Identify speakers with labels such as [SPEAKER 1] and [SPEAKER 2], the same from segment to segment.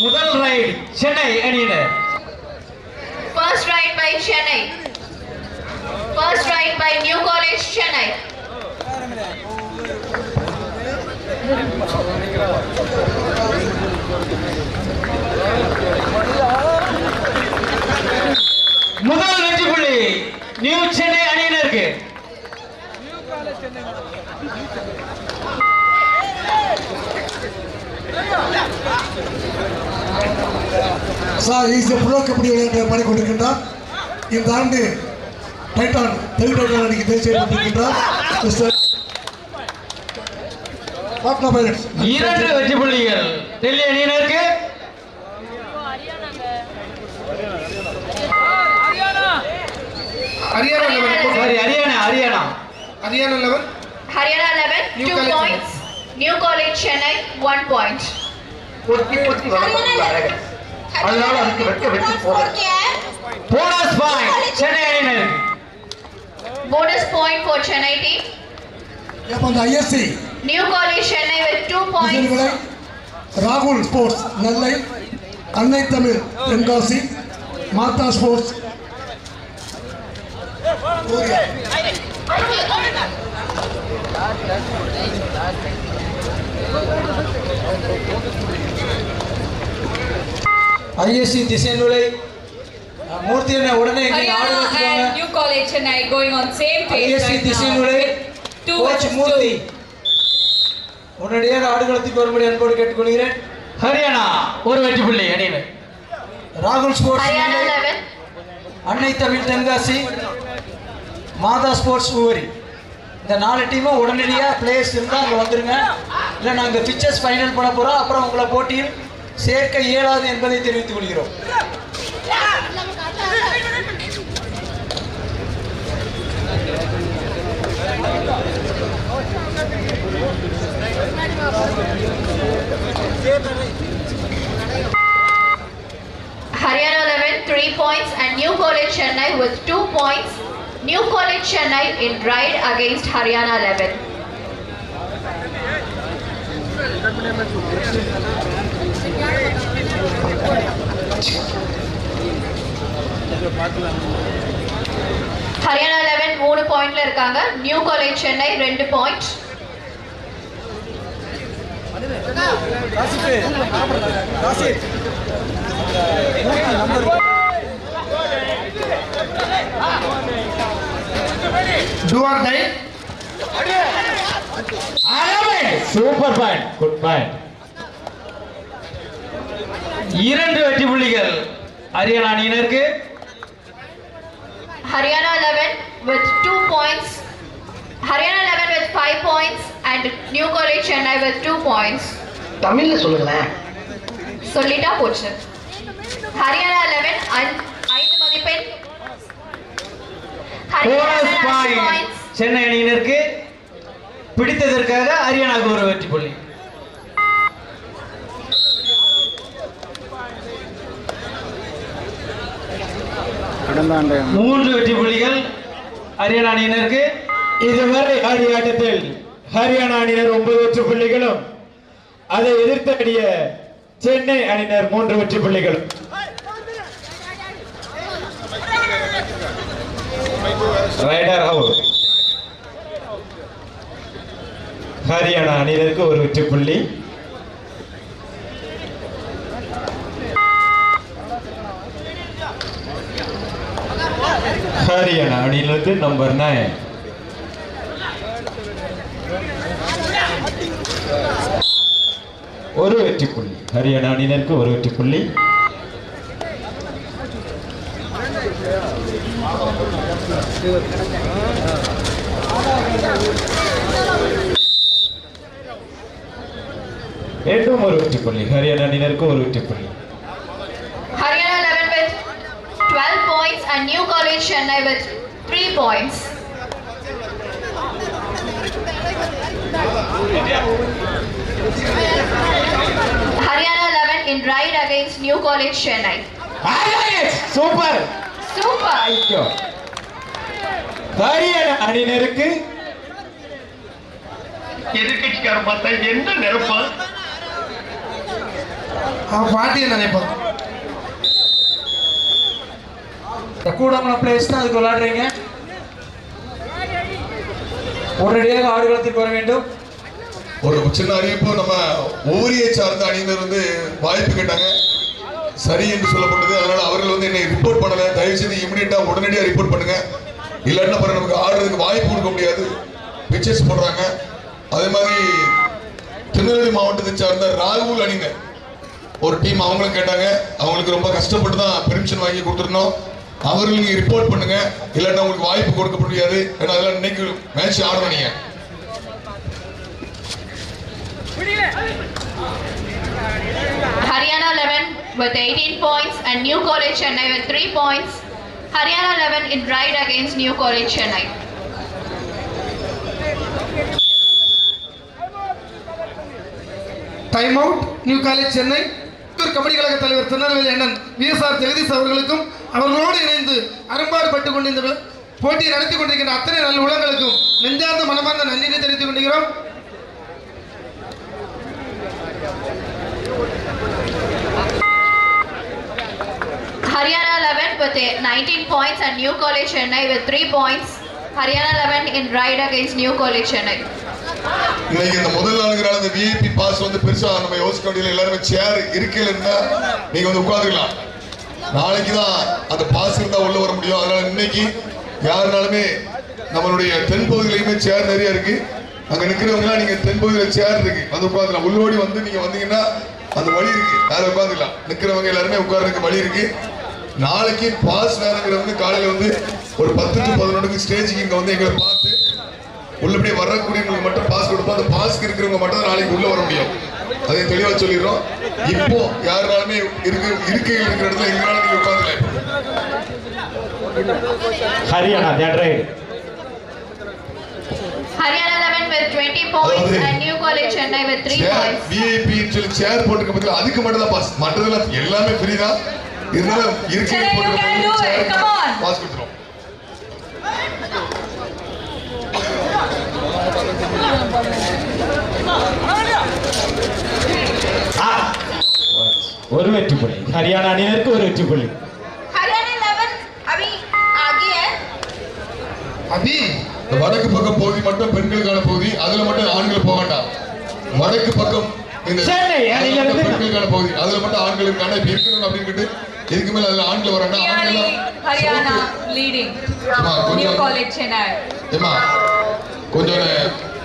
[SPEAKER 1] முதல் ரைட் சென்னை அணியினர்.
[SPEAKER 2] First ride by Chennai. First ride by New College Chennai.
[SPEAKER 1] முதல் வெற்றி புள்ளி நியூ சென்னை அணியினருக்கு.
[SPEAKER 3] சார் ஈஸியாக ப்ரோ கபடி விளையாட்டு பாடிக்கொண்டிருக்கின்றார். இந்த ஆண்டு டைட்டான் தெலுங்கு அணிக்கு தேர்வு செய்யப்பட்டிருக்கின்றார் மிஸ்டர் பாட்னா பைலட்ஸ்.
[SPEAKER 1] 2 வெற்றி புள்ளிகள் டெல்லி அணியினருக்கு.
[SPEAKER 2] Haryana 11, 2 points. New College Chennai 1 point.
[SPEAKER 1] Bonus point Chennai அணியினருக்கு.
[SPEAKER 2] Bonus point for Chennai team.
[SPEAKER 3] இப்போ அந்த ISC
[SPEAKER 2] New College Chennai with 2 points.
[SPEAKER 3] விஜயன்களை ராகுல் ஸ்போர்ட்ஸ் நெல்லை, அன்னை தமிழ் தென்காசி, மாதா ஸ்போர்ட்ஸ்
[SPEAKER 1] ஐஎஸ்சி திசைநுலை மூர்த்தி உடனே
[SPEAKER 4] New College Chennai going on same page
[SPEAKER 1] ISC
[SPEAKER 4] right now.
[SPEAKER 1] திசைநுலை
[SPEAKER 4] Two
[SPEAKER 1] coach
[SPEAKER 4] versus
[SPEAKER 1] Murthy
[SPEAKER 4] two.
[SPEAKER 1] உடனடியாக ஆடுகளத்துக்கு வரும்படி அன்போடு கேட்டுக்கொள்கிறேன். ஹரியானா ஒரு வெற்றி புள்ளி அணியினர். ராகுல் ஸ்போர்ட்ஸ்
[SPEAKER 2] Haryana 11.
[SPEAKER 1] அன்னை தமிழ் தென்காசி, மாதா ஸ்போர்ட்ஸ் ஊவரி. இந்த 4 டீமும் உடனடியாக பிளேயர்ஸ் இருந்தால் அங்கே வந்துருங்க. இல்லை நாங்கள் பிக்சர்ஸ் ஃபைனல் பண்ண போகிறோம். அப்புறம் உங்களை போட்டியில் சேர்க்க இயலாது என்பதை தெரிவித்துக் கொள்கிறோம்.
[SPEAKER 2] Haryana 11 3 points and New College Chennai with 2 points. New College Chennai in ride against Haryana 11. Haryana 11 3 பாயிண்ட்ல இருக்காங்க. New College Chennai 2 point.
[SPEAKER 1] Super point, good point. 2 வெற்றி புள்ளிகள் ஹரியானா அணியினருக்கு.
[SPEAKER 2] Haryana 11 with 2 points. Haryana 11 with 5 points and New College Chennai with 2 points.
[SPEAKER 5] தமிழ்ல சொல்லுங்களேன்.
[SPEAKER 2] சொல்லிட்டா போச்சு. Haryana 11 5 மதிப்பெண். Haryana
[SPEAKER 1] bonus
[SPEAKER 2] 11 5
[SPEAKER 1] point
[SPEAKER 2] points.
[SPEAKER 1] Chennai அணியினருக்கு. பிடித்ததற்காக ஹரியானாவுக்கு ஒரு வெற்றி புள்ளி. மூன்று வெற்றி புள்ளிகள் ஹரியானா அணியினருக்கு.
[SPEAKER 6] இதுவரை ஆடிய ஆட்டத்தில் ஹரியானா அணியினர் 9 வெற்றி புள்ளிகளும் அதை எதிர்த்து ஆடிய சென்னை அணியினர் 3 வெற்றி புள்ளிகளும். Rider out. ஹரியானா அணியினருக்கு ஒரு வெற்றி புள்ளி. ஹரியானா அணியினருக்கு நம்பர் 9. ஒரு வெற்றி புள்ளி ஹரியானா அணியினருக்கு ஒரு வெற்றி புள்ளி. மீண்டும் ஒரு வெற்றி புள்ளி ஹரியானா அணியினருக்கு ஒரு வெற்றி புள்ளி.
[SPEAKER 2] Haryana 11 with 12 points and New College Chennai with 3 points. Haryana 11 in ride against New College Chennai.
[SPEAKER 6] Super
[SPEAKER 2] Super.
[SPEAKER 6] Haryana அணியினருக்கு
[SPEAKER 5] எதிர்கட்சிக்காரன் பார்த்தா என்ன நினைப்பான்?
[SPEAKER 3] அவன் பாட்டியை நினைப்பான்.
[SPEAKER 1] கூடமலை பிளேஸ் தான் அதுக்கு விளையாடுறீங்க. உடனடியாக ஆடுகளத்திற்கு வர வேண்டும்.
[SPEAKER 5] ஒரு சின்ன அறிவிப்பு, நம்ம ஊரியை சார்ந்த அணியினர் வந்து வாய்ப்பு கேட்டாங்க, சரி என்று சொல்லப்பட்டது. அதனால அவர்கள் வந்து என்னை ரிப்போர்ட் பண்ணல. தயவு செய்து இமிடியேட்டா உடனடியாக ரிப்போர்ட் பண்ணுங்க, இல்லைன்னா பாருங்க நமக்கு ஆடுறதுக்கு வாய்ப்பு கொடுக்க முடியாது. பிக்சர்ஸ் போடுறாங்க. அதே மாதிரி திருநெல்வேலி மாவட்டத்தை சார்ந்த ராகுல் அணியினர் ஒரு டீம் அவங்களும் கேட்டாங்க. அவங்களுக்கு ரொம்ப கஷ்டப்பட்டு தான் பெர்மிஷன் வாங்கி கொடுத்துருந்தோம். அவர்கள் நீங்க ரிப்போர்ட் பண்ணுங்க, இல்லைன்னா உங்களுக்கு வாய்ப்பு கொடுக்க முடியாது. ஏன்னா அதெல்லாம் இன்னைக்கு மேட்ச் ஆடணும். நீங்க
[SPEAKER 2] Haryana 11 with 18 points and New College Chennai with 3 points. Haryana 11 in ride against New College Chennai.
[SPEAKER 3] Time out. New College Chennai. Kabaddi கழக தலைவர் திருநெல்வேலி அண்ணன் விஎஸ்ஆர் ஜெகதீஷ் அவர்களுக்கும் அவர்களோடு இணைந்து அரும்பாடுபட்டு கொண்டு இந்த போட்டியை நடத்தி கொண்டிருக்கின்ற அத்தனை நல்ல உள்ளங்களுக்கும் நெஞ்சார்ந்த மனமார்ந்த நன்றியை தெரிவித்துக் கொண்டிருக்கிறோம்.
[SPEAKER 2] Haryana 11 with 19 points and New College Chennai with 3 points. Haryana 11 in ride against New College Chennai.
[SPEAKER 5] இன்னைக்கு இந்த முதல் நாளுங்கிறால இந்த விஐபி பாஸ் வந்து பெருசா நம்ம யோசிக்க வேண்டியது. எல்லாருமே சேர் இருக்கையில் இருந்தா நீங்க வந்து உட்காந்துக்கலாம். நாளைக்கு தான் அந்த பாஸ் இருந்தா உள்ள வர முடியும். அதனால இன்னைக்கு யாருனாலுமே நம்மளுடைய தென்பகுதியிலையுமே சேர் நிறைய இருக்கு. அங்க நிக்கிறவங்க நீங்க தென்பகுதியில் சேர் இருக்கு, வந்து உட்காந்துக்கலாம். உள்ளோடி வந்து நீங்க வந்தீங்கன்னா அந்த வழி இருக்கு, யாரும் உட்காந்துக்கலாம். நிக்கிறவங்க எல்லாருமே உட்கார்றதுக்கு வழி இருக்கு. நாளைக்கு பாஸ் நேரங்கிறவங்க காலையில வந்து ஒரு 10 to 11 ஸ்டேஜுக்கு இங்க வந்து எங்களை பார்த்து உள்ளபடியே வரக்கூடியவங்களுக்கு மட்டும் பாஸ் கொடுப்போம். அந்த பாஸ்க்கு இருக்கிறவங்க மட்டும் தான் நாளைக்கு உள்ள வர முடியும். அதை தெளிவா சொல்லிடுறோம். இப்போ யாருனாலுமே இருக்கையில் இருக்கிற இடத்துல எங்களால நீங்க உட்காந்துக்கலாம்.
[SPEAKER 6] Haryana that right.
[SPEAKER 2] Haryana 11 with 20 points and New College Chennai with 3 points.
[SPEAKER 5] VIP சொல்லி சேர் போட்டுக்க பத்தில அதுக்கு மட்டும் தான் பாஸ், மற்றதெல்லாம் எல்லாமே ஃப்ரீ தான். இருந்தாலும் இருக்கையில் போட்டுக்க பாஸ் கொடுத்துரும்.
[SPEAKER 6] ஒரு வெற்றி புள்ளி ஹரியானா அணியினருக்கு, ஒரு வெற்றி புள்ளி.
[SPEAKER 2] Haryana 11 अभी आगे है.
[SPEAKER 3] அபி
[SPEAKER 5] வடக்கு பக்கம் பகுதி மட்டும் பெண்களுக்கான பகுதி, அதுல மட்டும் ஆண்கள் போக வேண்டாம். வடக்கு பக்கம் இந்த
[SPEAKER 6] சென்னை அணியிலிருந்து
[SPEAKER 5] பெண்களுக்கான பகுதி, அதுல மட்டும் ஆண்களுக்கான இப்ப இருக்கணும் அப்படின்னு இதுக்கு மேல அதுல ஆண்கள் வராங்க.
[SPEAKER 4] Haryana leading. New College Chennai.
[SPEAKER 5] ஏமா கொஞ்சம்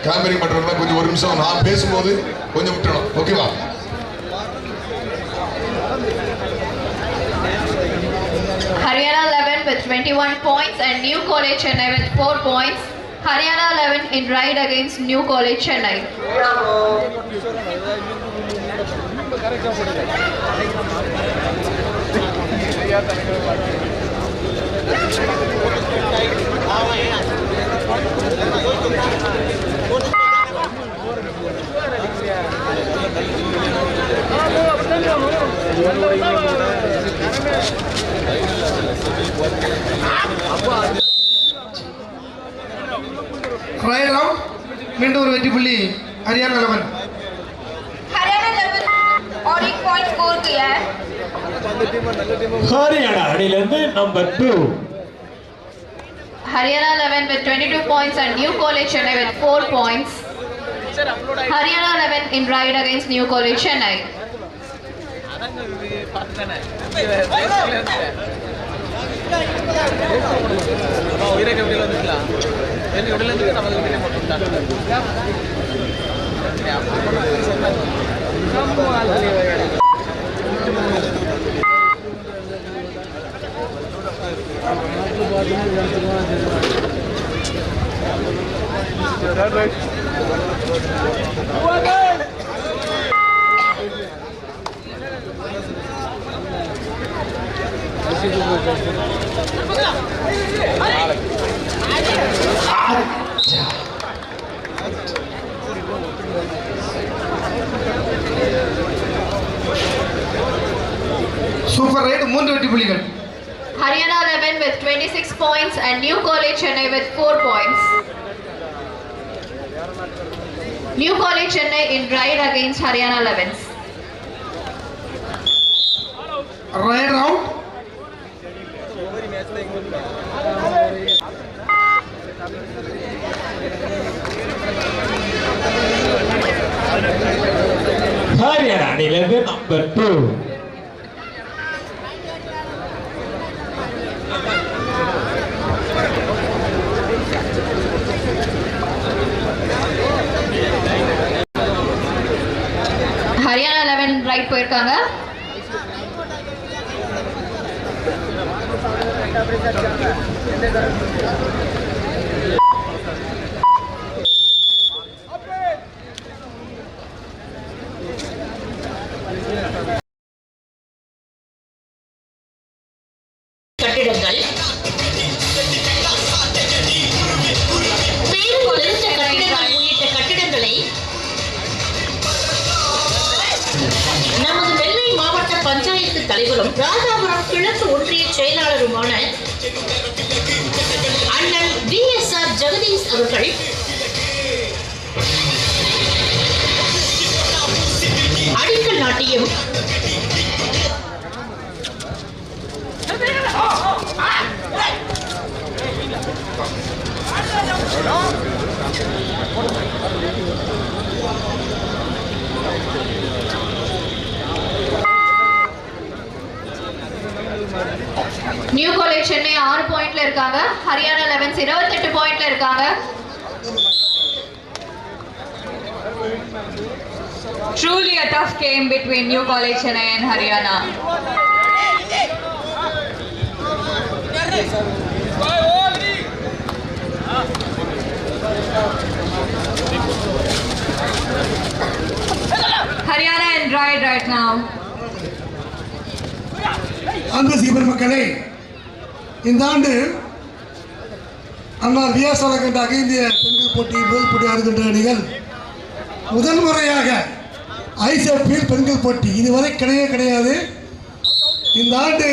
[SPEAKER 5] கேமரிங் பண்றவங்க கொஞ்சம் ஒரு நிமிஷம் நான் பேசும்போது கொஞ்சம் விட்டுறணும், ஓகேவா?
[SPEAKER 2] Haryana 11 with 21 points and New College Chennai with 4 points. Haryana 11 in ride against New College Chennai.
[SPEAKER 3] Right out. மீண்டும் ஒரு வெற்றி புள்ளி ஹரியானா 11.
[SPEAKER 2] Haryana 11 और 1 point score किया है.
[SPEAKER 6] ஹரியானா அணியிலிருந்து number 2.
[SPEAKER 2] Haryana 11 with 22 points and New College Chennai with 4 points. Haryana 11 in ride against New College Chennai.
[SPEAKER 3] Super right. 3 வெற்றி புள்ளிகள்.
[SPEAKER 2] Haryana 11 with 26 points and New College Chennai with 4 points. New College Chennai in ride against Haryana 11s.
[SPEAKER 3] Right out.
[SPEAKER 6] Haryana அணியிலிருந்து number 2.
[SPEAKER 2] Haryana 11 right போயிருக்காங்க.
[SPEAKER 7] கட்டிடங்கள் மேலும் பெருத்த கட்டிடங்கள் உள்ளிட்ட கட்டிடங்களை நமது நெல்லை மாவட்ட பஞ்சாயத்து தலைவரும் ராதாபுரம் கிழக்கு ஒன்றிய செயலாளருமான அண்ணன் VSR ஜெகதீஷ் அவர்கள் அடிக்கல் நாட்டியும்
[SPEAKER 2] நியூ காலேஜ் சென்னை 6 பாயிண்ட்ல இருக்காங்க. ஹரியானா 11 28 பாயிண்ட்ல இருக்காங்க.
[SPEAKER 4] Truly a tough game between New College Chennai and Haryana. Haryana in right now.
[SPEAKER 3] அன்பு சீபர் மக்களே, இந்த ஆண்டு அண்ணா VSR கண்ட அகில இந்திய பெண்கள் போட்டி முதல் போட்டி ஆடுகின்ற அணிகள் முதல் முறையாக ICF பெண்கள் போட்டி இதுவரை கிடையாது. இந்த ஆண்டு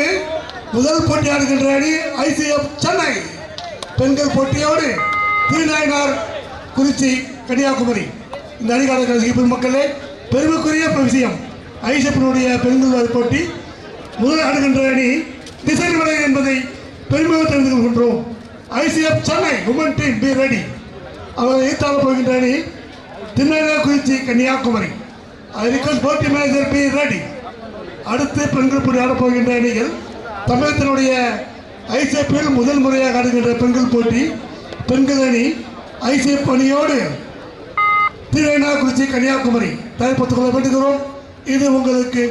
[SPEAKER 3] முதல் போட்டி ஆடுகின்ற அணி ICF சென்னை பெண்கள் போட்டியோடு திருநாயனார் குறிச்சி கன்னியாகுமரி. இந்த அணிக்கான சீபர் மக்களே, பெருமைக்குரிய விஷயம் ICF பெண்கள் போட்டி முதல் ஆடுகின்ற அணி திசைமலை என்பதை பெருமையாக தெரிந்து கொள்கின்றோம். ICF Chennai women team be ready. அவர் எதிர்த்தாள போகின்ற அணி திருநெல்வேலி குறிச்சி கன்னியாகுமரி. ஐ ரிக்வெஸ்ட் போட்டி மேனேஜர் பி ரெடி. அடுத்து பெண்கள் போட்டி ஆடப் போகின்ற அணிகள் தமிழகத்தினுடைய ICF முதல் முறையாக ஆடுகின்ற பெண்கள் போட்டி பெண்கள் அணி ICF அணியோடு திருநெல்வேலி குறிச்சி கன்னியாகுமரி தயார்படுத்திக் கொள்ள வேண்டுகிறோம். இது உங்களுக்கு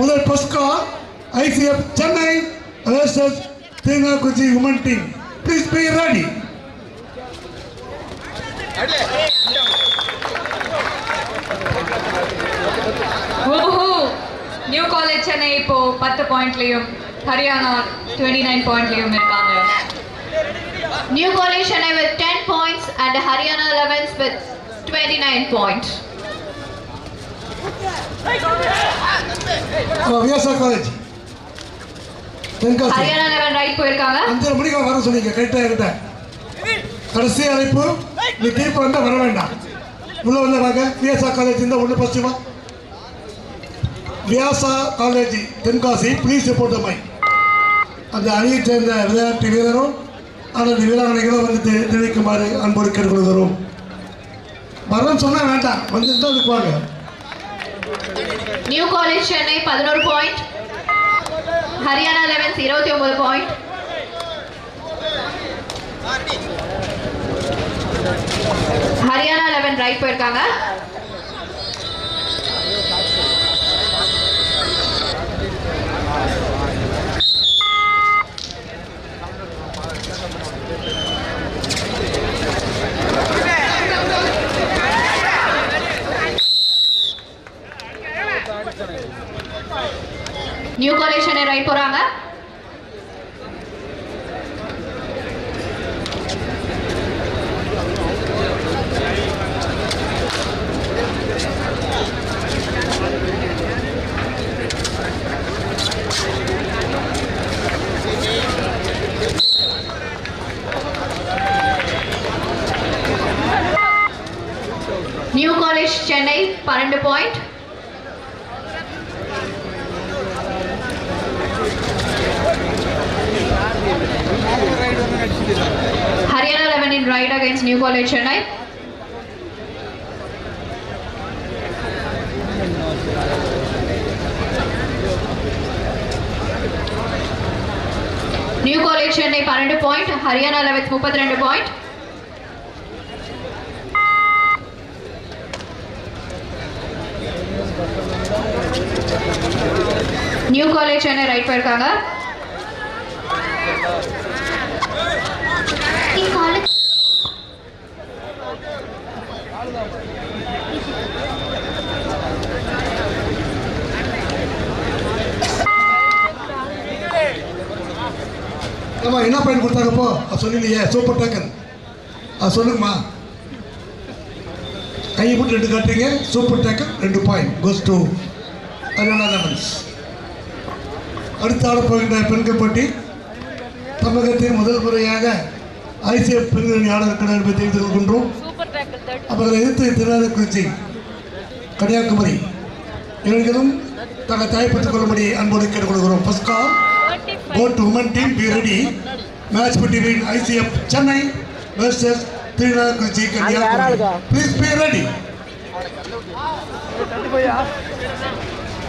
[SPEAKER 3] முதல் பஸ்கா ICF Chennai versus Tirunelveli women team. Please be ready.
[SPEAKER 4] New College Chennai இப்போ 10 பாயிண்ட்லயும் ஹரியானா 29 பாயிண்ட்லயும் இருக்காங்க.
[SPEAKER 2] New College Chennai with 10 points and Haryana 11 with 29 points.
[SPEAKER 3] VSR college
[SPEAKER 2] Haryana 11 right போயிருக்காங்க.
[SPEAKER 3] 5 மணிக்கு வர சொன்னீங்க. கரெக்டா கடைசி அழைப்பு. நீ தீர்ப்பு வந்தா வர வேண்டாம். உள்ள வந்தாங்க. VSR காலேஜ் இந்த ஒன்று பஸ்ட்டுமா VSR college Tenkasi please report my. அந்த அணியை சேர்ந்த விளையாட்டு வீரரும் அல்லது வீராங்கனைகளும் வந்து தெரிவிக்குமாறு அன்போடு கேட்டுக்கொள்கிறோம். வரணும்னு சொன்னா வேண்டாம், வந்து தான் இருக்குவாங்க.
[SPEAKER 2] New College Chennai 11 point, Haryana 11 29 point. Haryana 11 right போயிருக்காங்க. நியூ காலேஜ் சென்னை ரைட் போறாங்க. New College Chennai 12 point. New College Chennai. New College Chennai 12 point, Haryana 11th 32 point. New College Chennai right போயிருக்காங்க.
[SPEAKER 3] ஏமா என்ன பாயிண்ட் கொடுத்தாங்கப்போ அது சொல்லலையே சூப்பர் டேக்கன் அது சொல்லுங்கம்மா கையை போட்டு 2 காட்டுறீங்க super taken 2 point goes to Haryana elevens. அடுத்த ஆட போகின்ற பெண்கள் போட்டி தமிழகத்தின் முதல் முறையாக ஐசிஎஃப் பெண்கள் அணி ஆட இருக்கிறார் என்பதை தெரிவித்துக் கொள்கின்றோம். அவர்களை எதிர்த்து திருநாவுக்குறிச்சி கன்னியாகுமரி இவர்களும் தங்களை தயார்படுத்திக் கொள்ளும்படி அன்போடு கேட்டுக்கொள்கிறோம். First call go to women team, be ready. Match between ICF Chennai versus Tirunelveli Kanyakumari. Please be ready.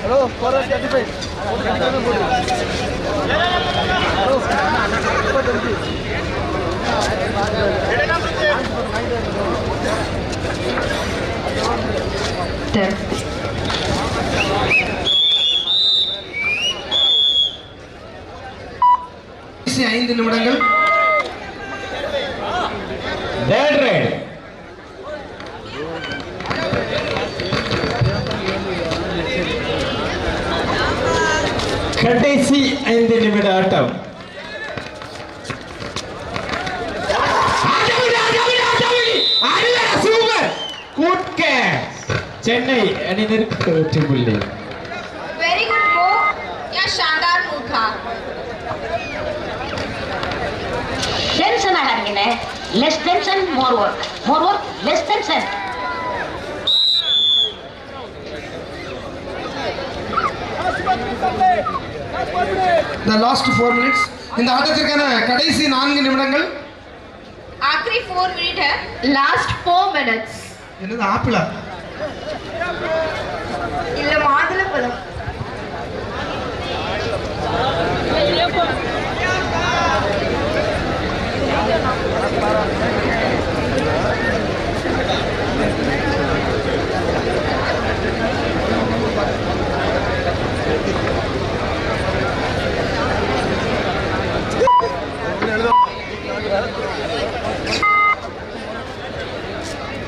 [SPEAKER 1] Hello, for 35.
[SPEAKER 3] கடைசி 5 நிமிடங்கள்.
[SPEAKER 6] Dead red. கடைசி 5 நிமிட ஆட்டம். Super good catch. சென்னை அணியினருக்கு வெற்றி புள்ளி.
[SPEAKER 2] Very good go. क्या शानदार मूव था.
[SPEAKER 7] Tension ஆகாதீங்க. Less tension, more work. More work, less tension.
[SPEAKER 3] The last 4 minutes. இந்த ஆட்டத்திற்கான கடைசி 4 நிமிடங்கள்.
[SPEAKER 2] आखिरी 4 मिनट है. Last 4 minutes.
[SPEAKER 3] என்னது ஆப்பிளா?
[SPEAKER 2] இல்ல மாதுளை பழம்.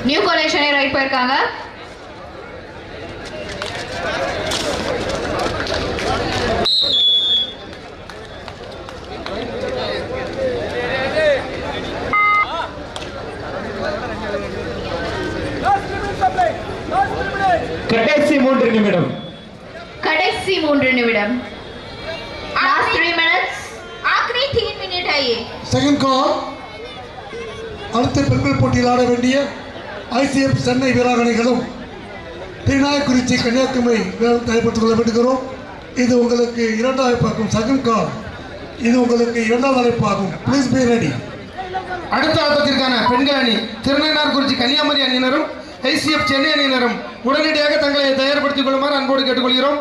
[SPEAKER 2] நியூ காலேஜ் சென்னை ரைட் போயிருக்காங்க.
[SPEAKER 6] கடைசி 3 நிமிடம்.
[SPEAKER 2] கடைசி 3 நிமிடம். Last 3 minutes. आखिरी 3 मिनट है ये.
[SPEAKER 3] Second call. அடுத்த பெண்கள் போட்டியில் ஆட வேண்டிய ஐசிஎஃப் சென்னை வீராங்கனைகளும் திருநாவுக்குறிச்சி கன்னியாகுமரி வீரரும் தயார்படுத்திக் கொள்ள வேண்டுகிறோம். இது உங்களுக்கு 2வது அழைப்பாகும். Second call. இது உங்களுக்கு 2வது அழைப்பாகும். Please be ready. அடுத்த ஆட்டத்திற்கான பெண்கள் அணி திருநாவுக்குறிச்சி கன்னியாகுமரி அணியினரும் ஐசிஎஃப் சென்னை அணியினரும் உடனடியாக தங்களை தயார்படுத்திக் கொள்ளுமாறு அன்போடு கேட்டுக்கொள்கிறோம்.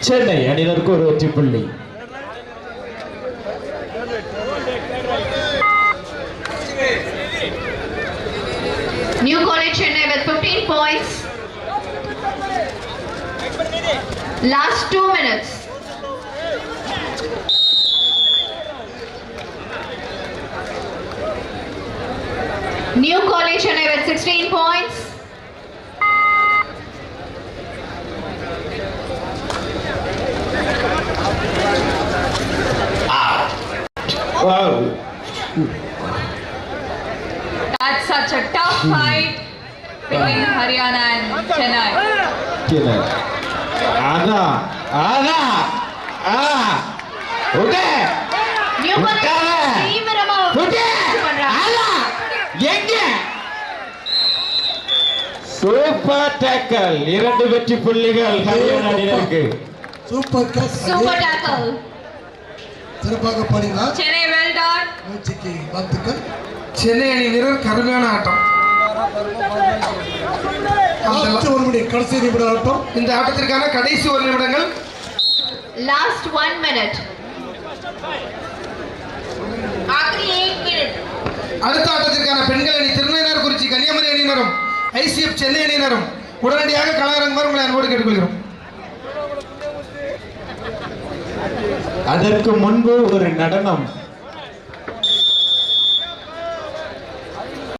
[SPEAKER 6] சென்னை அணியினருக்கு ஒரு வெற்றி புள்ளி.
[SPEAKER 2] New College Chennai with 15 points. Last 2 minutes. New College Chennai with 16 points.
[SPEAKER 6] Wow.
[SPEAKER 4] That's such a tough fight between Haryana and Chennai.
[SPEAKER 6] ஆனா ஆனா ஓகே
[SPEAKER 2] New College தீவிரமா
[SPEAKER 6] ஓகே
[SPEAKER 2] பண்றாங்க.
[SPEAKER 6] ஆனா எங்க சூப்பர் டேக்கல் 2 வெற்றி புள்ளிகள் ஹரியானா அணியினருக்கு.
[SPEAKER 8] Super catch.
[SPEAKER 2] Super tackle.
[SPEAKER 8] சிறப்பாக பாடினார்.
[SPEAKER 4] Chennai well done.
[SPEAKER 8] முயற்சிக்கு வாழ்த்துக்கள்.
[SPEAKER 3] சென்னை அணி வீரர் கடுமையான ஆட்டம்.
[SPEAKER 8] லாஸ்ட் ஒரு நிமிடம், கடைசி நிமிட ஆட்டம்.
[SPEAKER 3] இந்த ஆட்டத்திற்கான கடைசி 1 நிமிடங்கள்.
[SPEAKER 2] Last 1 minute. आखिरी 1 minute.
[SPEAKER 3] அடுத்த ஆட்டத்திற்கான பெண்கள் அணி திருநெல்வேலி கன்னியாகுமரி அணியினரும் ICF சென்னை அணியினரும் உடனடியாக களமிறங்குமாறு உங்களை அன்போடு கேட்டுக்கொள்கிறோம்.
[SPEAKER 6] அதற்கு முன்பு ஒரு நடனம்